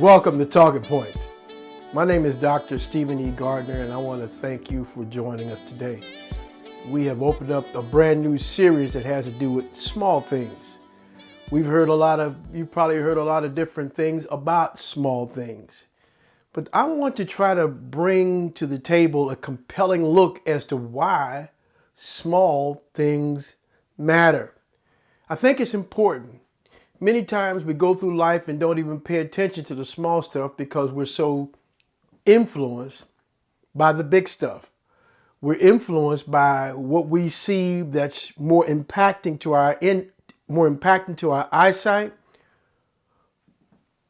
Welcome to Talking Points. My name is Dr. Stephen E. Gardner, and I want to thank you for joining us today. We have opened up a brand new series that has to do with small things. You've probably heard a lot of different things about small things. But I want to try to bring to the table a compelling look as to why small things matter. I think it's important. Many times we go through life and don't even pay attention to the small stuff because we're so influenced by the big stuff. We're influenced by what we see that's more impacting to our eyesight,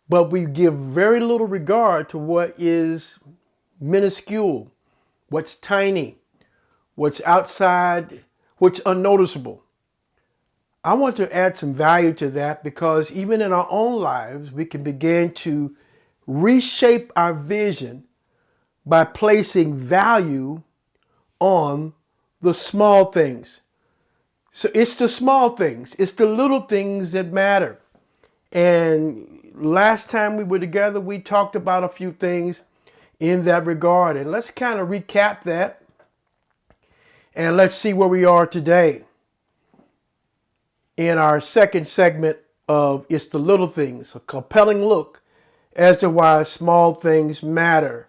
but we give very little regard to what is minuscule, what's tiny, what's outside, what's unnoticeable. I want to add some value to that because even in our own lives, we can begin to reshape our vision by placing value on the small things. So it's the small things, it's the little things that matter. And last time we were together, we talked about a few things in that regard. And let's kind of recap that and let's see where we are today. In our second segment of It's the Little Things, a compelling look as to why small things matter,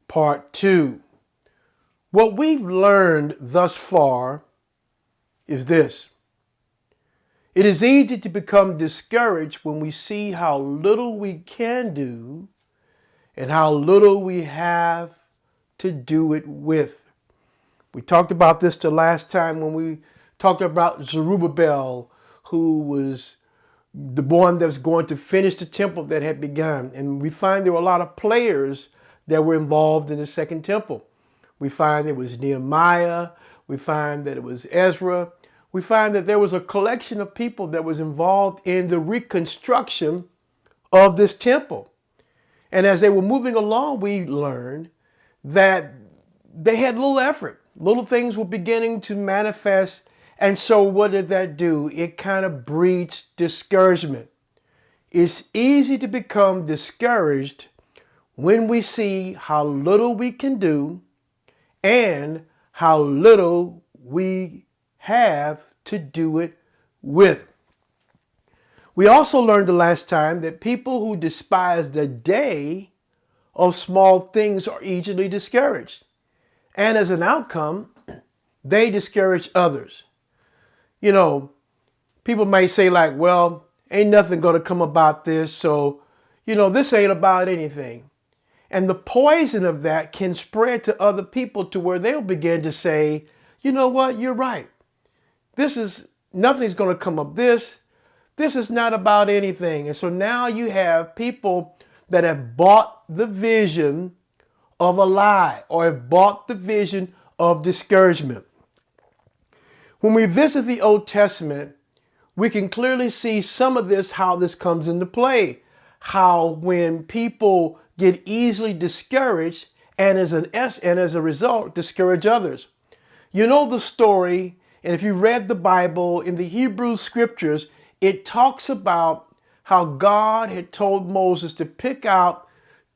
part 2. What we've learned thus far is this. It is easy to become discouraged when we see how little we can do and how little we have to do it with. We talked about this the last time when we talked about Zerubbabel, who was the one that was going to finish the temple that had begun. And we find there were a lot of players that were involved in the second temple. We find it was Nehemiah. We find that it was Ezra. We find that there was a collection of people that was involved in the reconstruction of this temple. And as they were moving along, we learned that they had little effort. Little things were beginning to manifest. And so what did that do? It kind of breeds discouragement. It's easy to become discouraged when we see how little we can do and how little we have to do it with. We also learned the last time that people who despise the day of small things are easily discouraged. And as an outcome, they discourage others. You know, people may say like, well, ain't nothing going to come about this. So, this ain't about anything. And the poison of that can spread to other people to where they'll begin to say, you know what, you're right. Nothing's going to come of this. This is not about anything. And so now you have people that have bought the vision of a lie or have bought the vision of discouragement. When we visit the Old Testament, we can clearly see some of this, how this comes into play. How when people get easily discouraged and as a result, discourage others. You know the story, and if you read the Bible in the Hebrew scriptures, it talks about how God had told Moses to pick out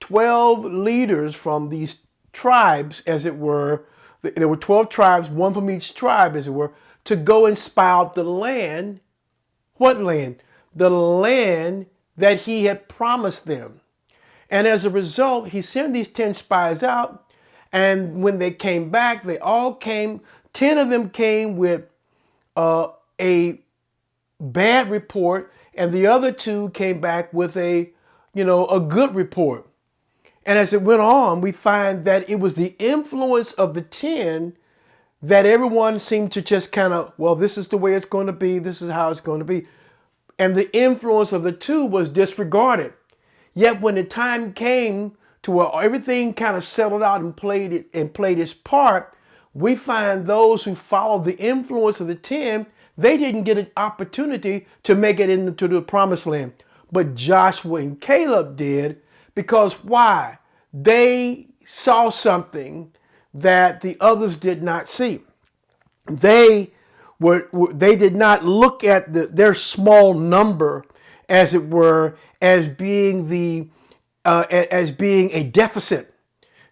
12 leaders from these tribes, as it were. There were 12 tribes, one from each tribe, as it were, to go and spy out the land. What land? The land that he had promised them. And as a result, he sent these 10 spies out. And when they came back, 10 of them came with a bad report. And the other 2 came back with a good report. And as it went on, we find that it was the influence of the 10 that everyone seemed to just kind of, well, this is the way it's going to be. This is how it's going to be. And the influence of the 2 was disregarded. Yet when the time came to where everything kind of settled out and played its part, we find those who followed the influence of the 10, they didn't get an opportunity to make it into the promised land. But Joshua and Caleb did, because why? They saw something that the others did not see. They did not look at their small number, as it were, as being the as being a deficit.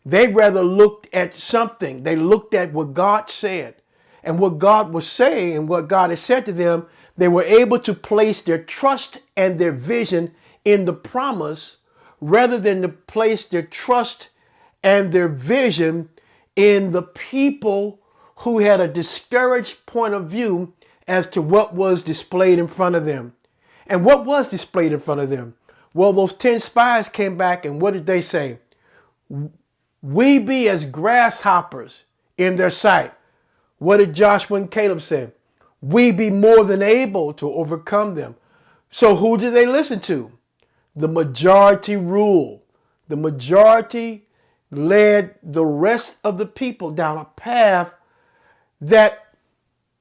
They rather looked at something. They looked at what God said and what God was saying and what God had said to them. They were able to place their trust and their vision in the promise rather than to place their trust and their vision in the people who had a discouraged point of view as to what was displayed in front of them. And what was displayed in front of them? Well, those 10 spies came back, and what did they say? We be as grasshoppers in their sight. What did Joshua and Caleb say? We be more than able to overcome them. So who did they listen to? The majority rule. The majority led the rest of the people down a path that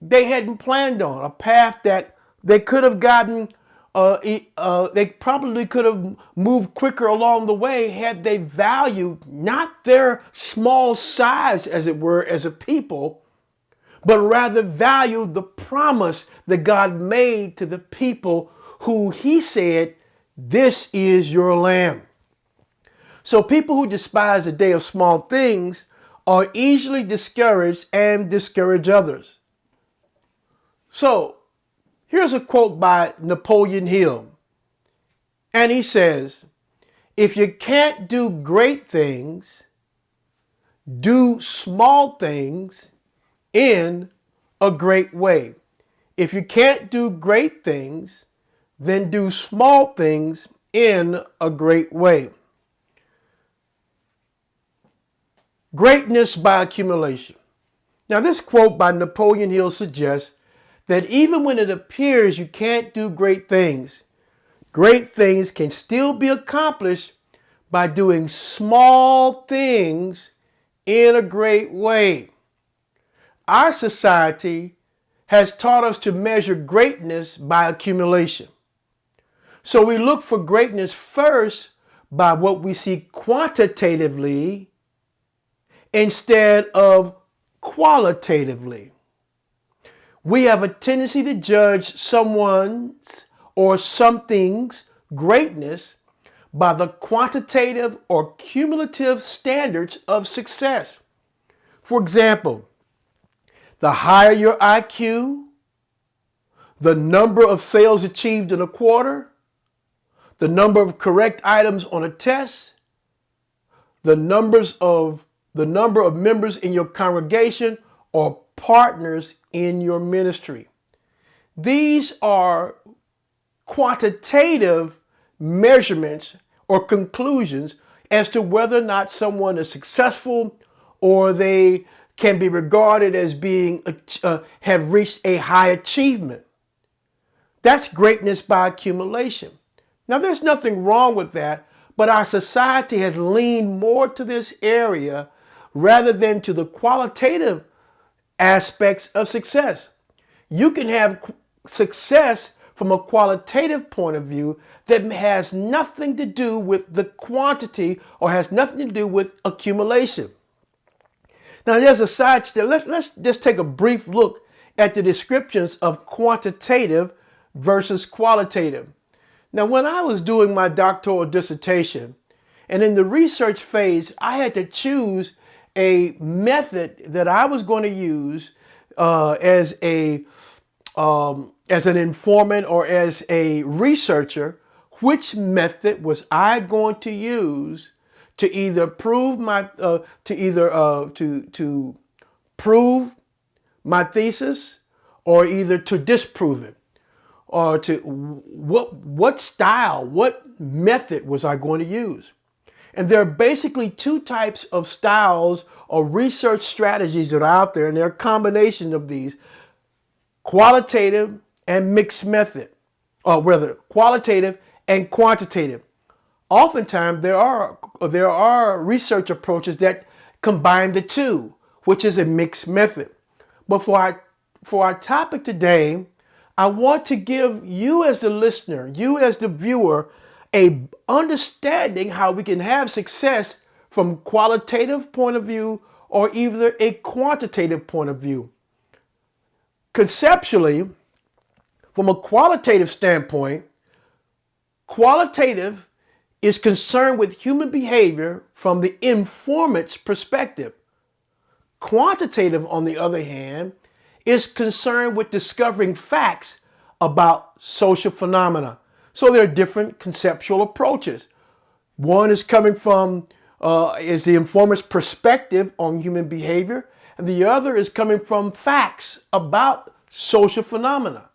they hadn't planned on, a path that they could have gotten, they probably could have moved quicker along the way had they valued not their small size, as it were, as a people, but rather valued the promise that God made to the people who he said, this is your land. So people who despise the day of small things are easily discouraged and discourage others. So here's a quote by Napoleon Hill. And he says, if you can't do great things, do small things in a great way. If you can't do great things, then do small things in a great way. Greatness by accumulation. Now, this quote by Napoleon Hill suggests that even when it appears you can't do great things can still be accomplished by doing small things in a great way. Our society has taught us to measure greatness by accumulation. So we look for greatness first by what we see quantitatively instead of qualitatively. We have a tendency to judge someone's or something's greatness by the quantitative or cumulative standards of success. For example, the higher your IQ, the number of sales achieved in a quarter, the number of correct items on a test, the number of members in your congregation or partners in your ministry. These are quantitative measurements or conclusions as to whether or not someone is successful or they can be regarded as being have reached a high achievement. That's greatness by accumulation. Now, there's nothing wrong with that, but our society has leaned more to this area rather than to the qualitative aspects of success. You can have success from a qualitative point of view that has nothing to do with the quantity or has nothing to do with accumulation. Now, there's a side step. Let's just take a brief look at the descriptions of quantitative versus qualitative. Now, when I was doing my doctoral dissertation, and in the research phase, I had to choose a method that I was going to use as an informant or as a researcher. Which method was I going to use to either prove to prove my thesis or either to disprove it? Or to what style, what method was I going to use? And there are basically two types of styles or research strategies that are out there, and they're a combination of these: qualitative and mixed method, or rather qualitative and quantitative. Oftentimes there are research approaches that combine the two, which is a mixed method. But for our topic today, I want to give you as the listener, you as the viewer, a understanding how we can have success from qualitative point of view or either a quantitative point of view. Conceptually, from a qualitative standpoint, qualitative is concerned with human behavior from the informant's perspective. Quantitative, on the other hand, is concerned with discovering facts about social phenomena. So there are different conceptual approaches. One is coming from is the informant's perspective on human behavior, and the other is coming from facts about social phenomena.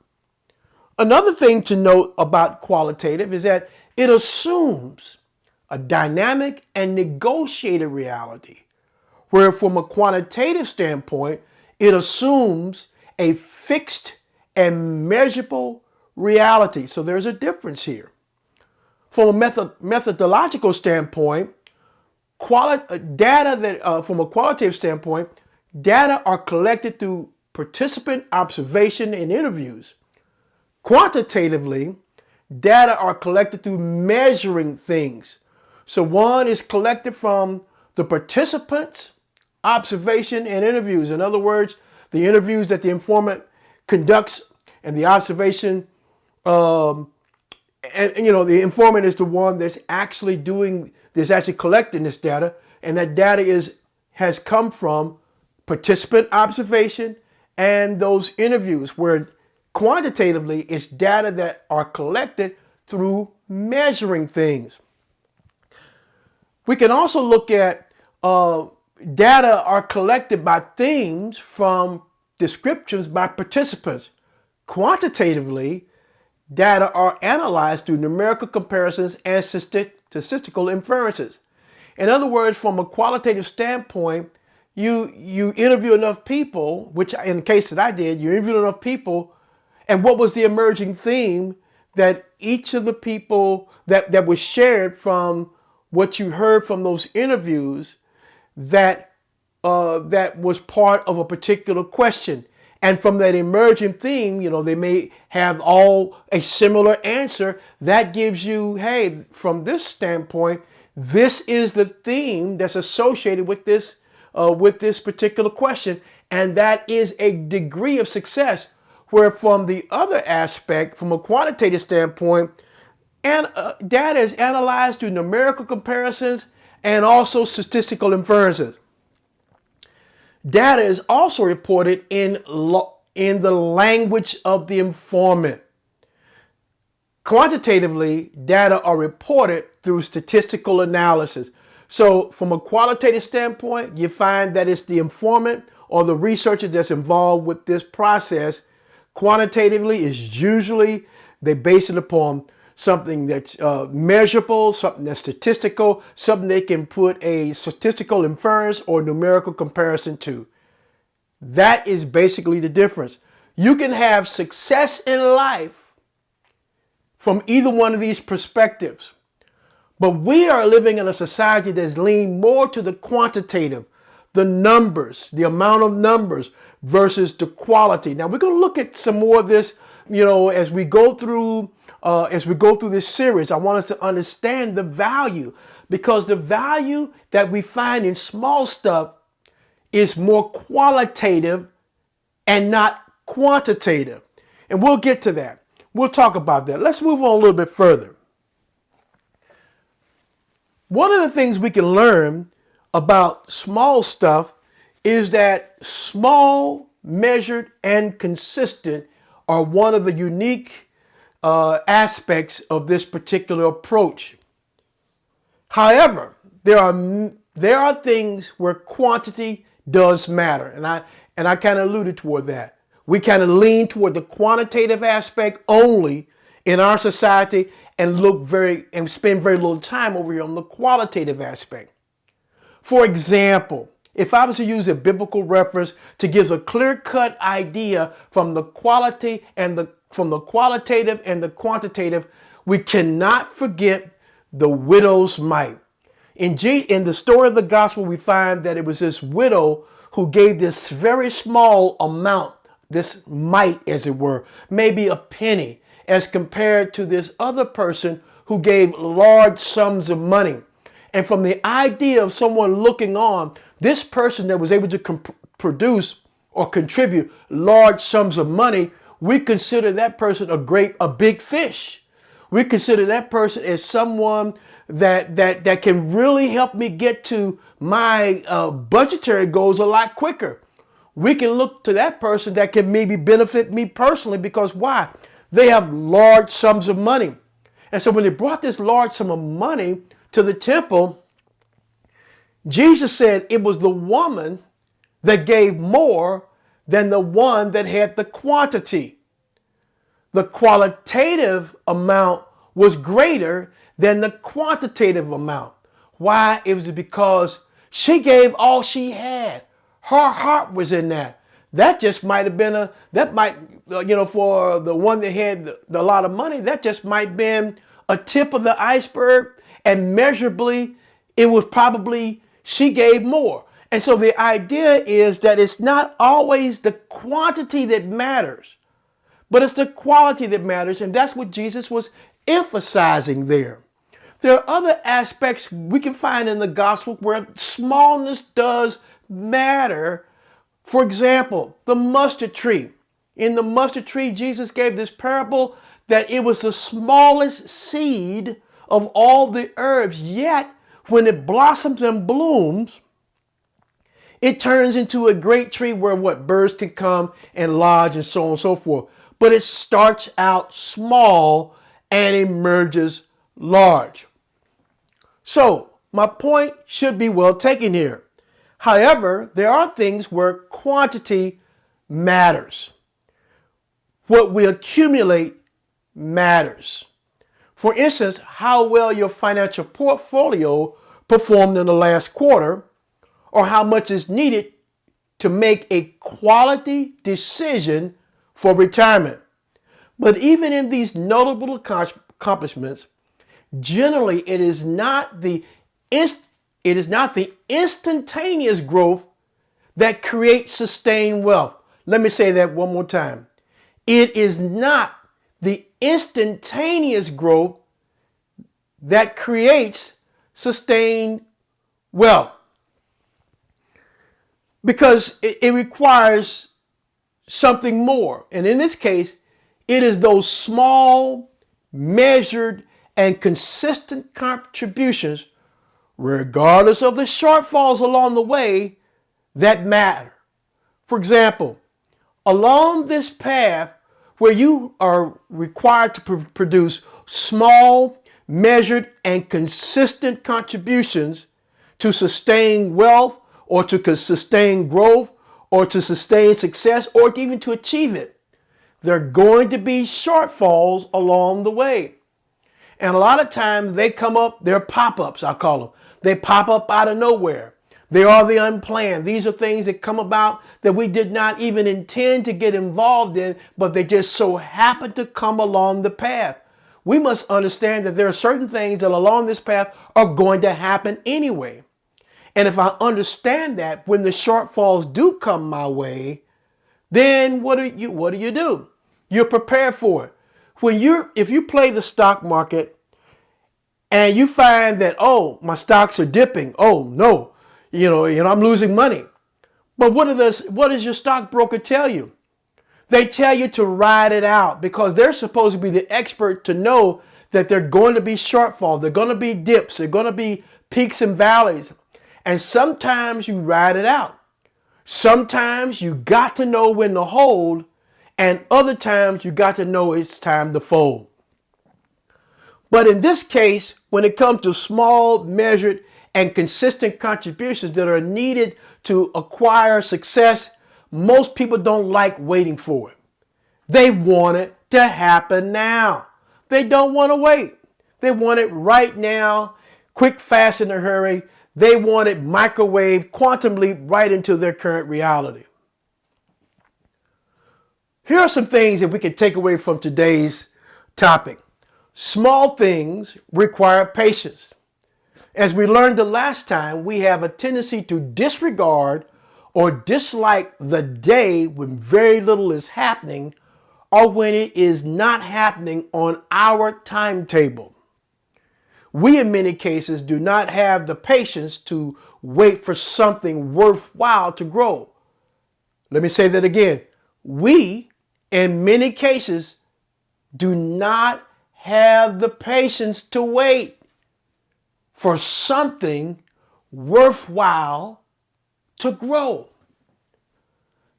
Another thing to note about qualitative is that it assumes a dynamic and negotiated reality, where from a quantitative standpoint, it assumes a fixed and measurable reality. So there's a difference here. From a methodological standpoint, from a qualitative standpoint, data are collected through participant observation and interviews. Quantitatively, data are collected through measuring things. So one is collected from the participants' observation and interviews. In other words, the interviews that the informant conducts and the observation, the informant is the one that's actually collecting this data, and that data has come from participant observation and those interviews, where quantitatively it's data that are collected through measuring things. We can also look at data are collected by themes from descriptions by participants. Quantitatively, data are analyzed through numerical comparisons and statistical inferences. In other words, from a qualitative standpoint, you interview enough people, which in the case that I did, you interviewed enough people, and what was the emerging theme that each of the people that was shared from what you heard from those interviews that was part of a particular question. And from that emerging theme, they may have all a similar answer. That gives you, hey, from this standpoint, this is the theme that's associated with this particular question. And that is a degree of success. Where from the other aspect, from a quantitative standpoint, data is analyzed through numerical comparisons and also statistical inferences. Data is also reported in the language of the informant. Quantitatively, data are reported through statistical analysis. So from a qualitative standpoint, you find that it's the informant or the researcher that's involved with this process. Quantitatively is usually they base it upon something that's measurable, something that's statistical, something they can put a statistical inference or numerical comparison to. That is basically the difference. You can have success in life from either one of these perspectives. But we are living in a society that's leaned more to the quantitative, the numbers, the amount of numbers versus the quality. Now we're going to look at some more of this, as we go through this series. I want us to understand the value, because the value that we find in small stuff is more qualitative and not quantitative. And we'll get to that. We'll talk about that. Let's move on a little bit further. One of the things we can learn about small stuff is that small, measured, and consistent are one of the unique aspects of this particular approach. However, there are things where quantity does matter, and I kind of alluded toward that. We kind of lean toward the quantitative aspect only in our society and spend very little time over here on the qualitative aspect. For example, if I was to use a biblical reference to give a clear-cut idea from the qualitative and the quantitative, we cannot forget the widow's mite. In the story of the gospel, we find that it was this widow who gave this very small amount, this mite, as it were, maybe a penny, as compared to this other person who gave large sums of money. And from the idea of someone looking on, this person that was able to produce or contribute large sums of money, we consider that person a big fish. We consider that person as someone that can really help me get to my budgetary goals a lot quicker. We can look to that person that can maybe benefit me personally because why? They have large sums of money. And so when they brought this large sum of money to the temple, Jesus said it was the woman that gave more than the one that had the quantity. The qualitative amount was greater than the quantitative amount. Why? It was because she gave all she had. Her heart was in that. That just might have been for the one that had a lot of money, that just might have been a tip of the iceberg. And measurably, it was probably she gave more. And so the idea is that it's not always the quantity that matters, but it's the quality that matters. And that's what Jesus was emphasizing there. There are other aspects we can find in the gospel where smallness does matter. For example, the mustard tree. In the mustard tree, Jesus gave this parable that it was the smallest seed of all the herbs. Yet, when it blossoms and blooms, it turns into a great tree where what? Birds can come and lodge and so on and so forth. But it starts out small and emerges large. So, my point should be well taken here. However, there are things where quantity matters. What we accumulate matters. For instance, how well your financial portfolio performed in the last quarter, or how much is needed to make a quality decision for retirement. But even in these notable accomplishments, generally it is not the instantaneous growth that creates sustained wealth. Let me say that one more time. It is not the instantaneous growth that creates sustained wealth, because it requires something more. And in this case, it is those small, measured, and consistent contributions, regardless of the shortfalls along the way, that matter. For example, along this path where you are required to produce small, measured, and consistent contributions to sustain wealth, or to sustain growth, or to sustain success, or even to achieve it, there are going to be shortfalls along the way. And a lot of times they come up, they're pop-ups, I call them. They pop up out of nowhere. They are the unplanned. These are things that come about that we did not even intend to get involved in, but they just so happen to come along the path. We must understand that there are certain things that along this path are going to happen anyway. And if I understand that when the shortfalls do come my way, then what do you do? You're prepared for it. If you play the stock market and you find that, oh, my stocks are dipping, oh no, I'm losing money. But what does your stockbroker tell you? They tell you to ride it out, because they're supposed to be the expert to know that there are going to be shortfalls, there are going to be dips, there are going to be peaks and valleys. And sometimes you ride it out. Sometimes you got to know when to hold, and other times you got to know it's time to fold. But in this case, when it comes to small, measured, and consistent contributions that are needed to acquire success, most people don't like waiting for it. They want it to happen now. They don't want to wait. They want it right now, quick, fast, in a hurry. They want it microwave, quantum leap right into their current reality. Here are some things that we can take away from today's topic. Small things require patience. As we learned the last time, we have a tendency to disregard or dislike the day when very little is happening, or when it is not happening on our timetable. We, in many cases, do not have the patience to wait for something worthwhile to grow. Let me say that again. We, in many cases, do not have the patience to wait. for something worthwhile to grow.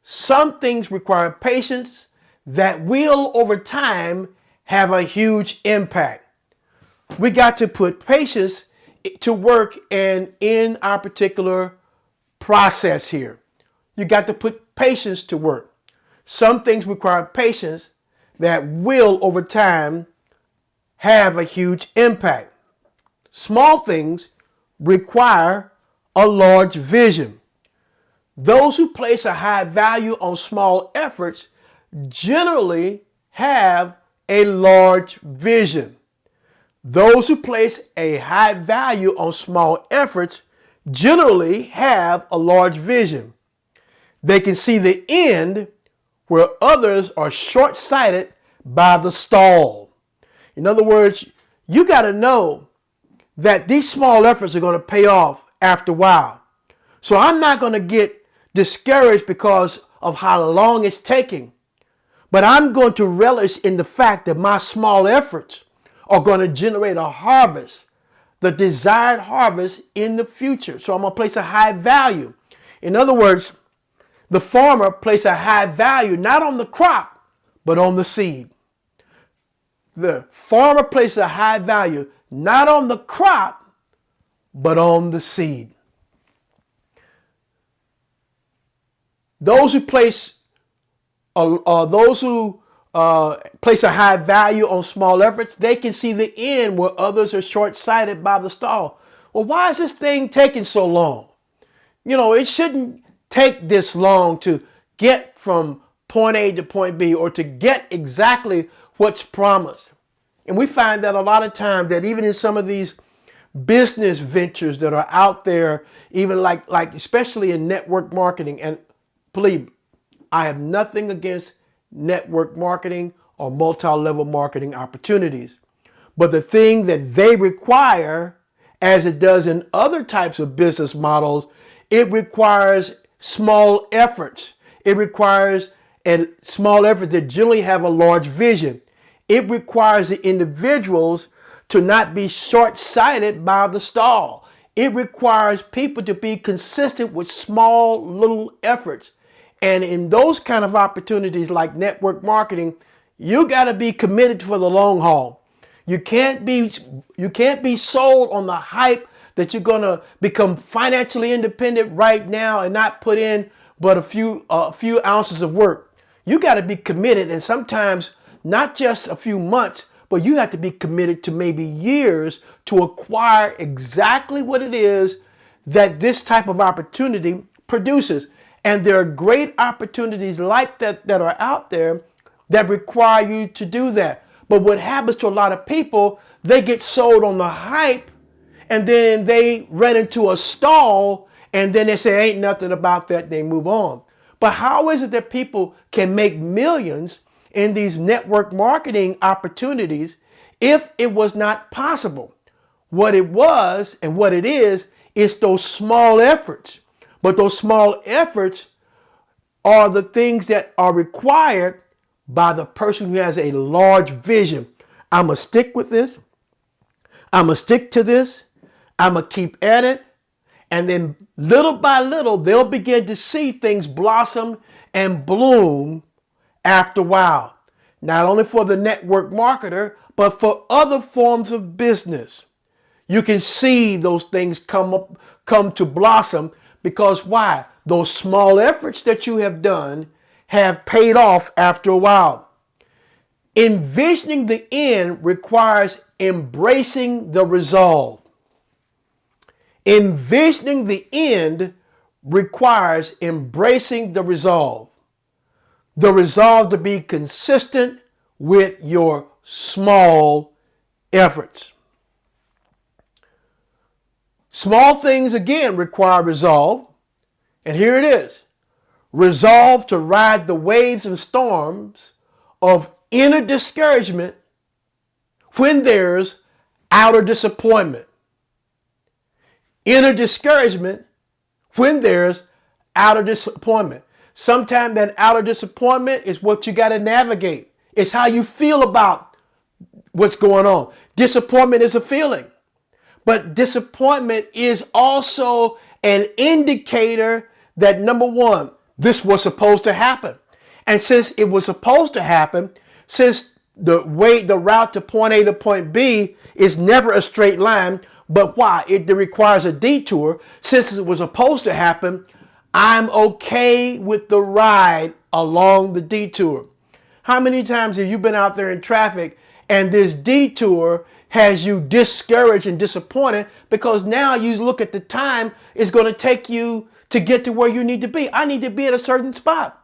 Some things require patience that will, over time, have a huge impact. We got to put patience to work in our particular process here. You got to put patience to work. Some things require patience that will, over time, have a huge impact. Small things require a large vision. Those who place a high value on small efforts generally have a large vision. Those who place a high value on small efforts generally have a large vision. They can see the end where others are short-sighted by the stall. In other words, you got to know that these small efforts are going to pay off after a while. So I'm not going to get discouraged because of how long it's taking, but I'm going to relish in the fact that my small efforts are going to generate a harvest, the desired harvest in the future. So I'm going to place a high value. In other words, the farmer places a high value not on the crop, but on the seed. The farmer places a high value not on the crop, but on the seed. Those who place a high value on small efforts, they can see the end where others are short-sighted by the stall. Well, why is this thing taking so long? You know, it shouldn't take this long to get from point A to point B or to get exactly what's promised. And we find that a lot of times that even in some of these business ventures that are out there, even like especially in network marketing, and believe I have nothing against network marketing or multi-level marketing opportunities. But the thing that they require, as it does in other types of business models, it requires small efforts. It requires small efforts that generally have a large vision. It requires the individuals to not be short-sighted by the stall. It requires people to be consistent with small little efforts. And in those kind of opportunities like network marketing, you got to be committed for the long haul. You can't be sold on the hype that you're going to become financially independent right now and not put in but a few ounces of work. You got to be committed, and sometimes not just a few months, but you have to be committed to maybe years to acquire exactly what it is that this type of opportunity produces. And there are great opportunities like that that are out there that require you to do that. But what happens to a lot of people, they get sold on the hype and then they run into a stall and then they say, ain't nothing about that, they move on. But how is it that people can make millions in these network marketing opportunities if it was not possible? What it was and what it is those small efforts. But those small efforts are the things that are required by the person who has a large vision. I'm going to stick with this. I'm going to stick to this. I'm going to keep at it. And then little by little, they'll begin to see things blossom and bloom after a while. Not only for the network marketer, but for other forms of business. You can see those things come to blossom because why? Those small efforts that you have done have paid off after a while. Envisioning the end requires embracing the resolve. Envisioning the end requires embracing the resolve. The resolve to be consistent with your small efforts. Small things, again, require resolve. And here it is. Resolve to ride the waves and storms of inner discouragement when there's outer disappointment. Inner discouragement when there's outer disappointment. Sometimes that outer disappointment is what you got to navigate. It's how you feel about what's going on. Disappointment is a feeling. But disappointment is also an indicator that, number one, this was supposed to happen. And since it was supposed to happen, since the route to point A to point B is never a straight line, but why? It requires a detour. Since it was supposed to happen, I'm okay with the ride along the detour. How many times have you been out there in traffic and this detour has you discouraged and disappointed because now you look at the time it's going to take you to get to where you need to be? I need to be at a certain spot.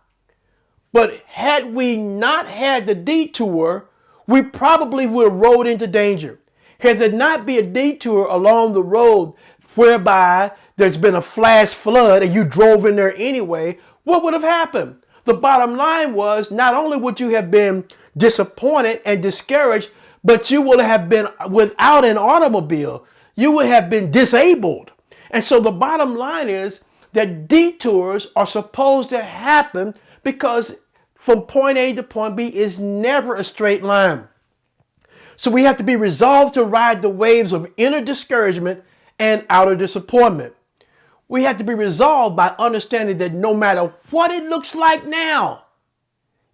But had we not had the detour, we probably would have rode into danger. Had there not be a detour along the road whereby there's been a flash flood and you drove in there anyway, what would have happened? The bottom line was not only would you have been disappointed and discouraged, but you would have been without an automobile. You would have been disabled. And so the bottom line is that detours are supposed to happen because from point A to point B is never a straight line. So we have to be resolved to ride the waves of inner discouragement and outer disappointment. We have to be resolved by understanding that no matter what it looks like now,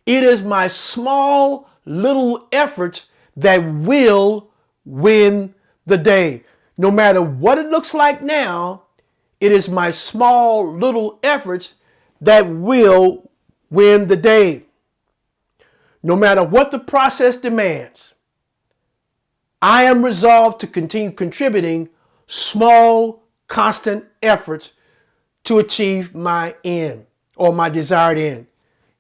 it is my small little efforts that will win the day. No matter what it looks like now, it is my small little efforts that will win the day. No matter what the process demands, I am resolved to continue contributing small, constant efforts to achieve my end or my desired end.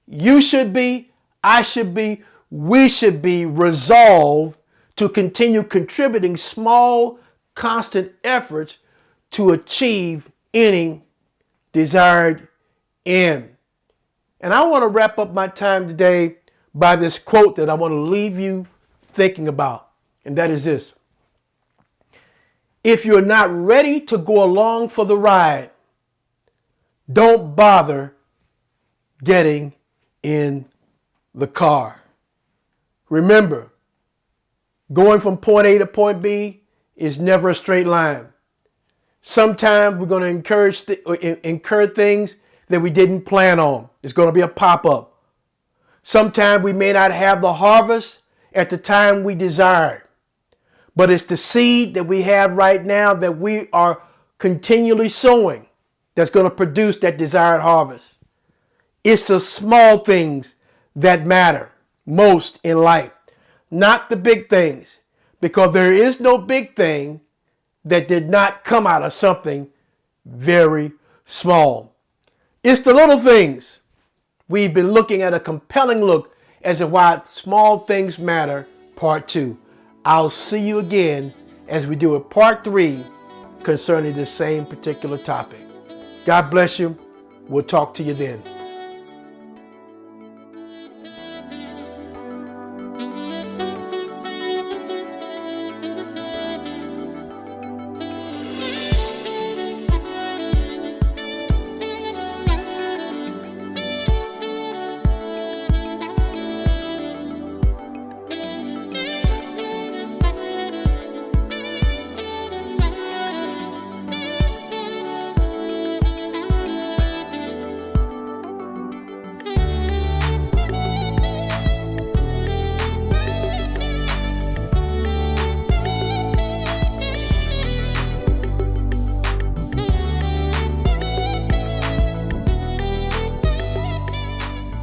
You should be, I should be, we should be resolved to continue contributing small, constant efforts to achieve any desired end. And I want to wrap up my time today by this quote that I want to leave you thinking about. And that is this: if you're not ready to go along for the ride, don't bother getting in the car. Remember, going from point A to point B is never a straight line. Sometimes we're going to incur things that we didn't plan on. It's going to be a pop-up. Sometimes we may not have the harvest at the time we desired. But it's the seed that we have right now that we are continually sowing that's going to produce that desired harvest. It's the small things that matter most in life, not the big things, because there is no big thing that did not come out of something very small. It's the little things. We've been looking at a compelling look as to why small things matter, part 2. I'll see you again as we do a part 3 concerning the same particular topic. God bless you. We'll talk to you then.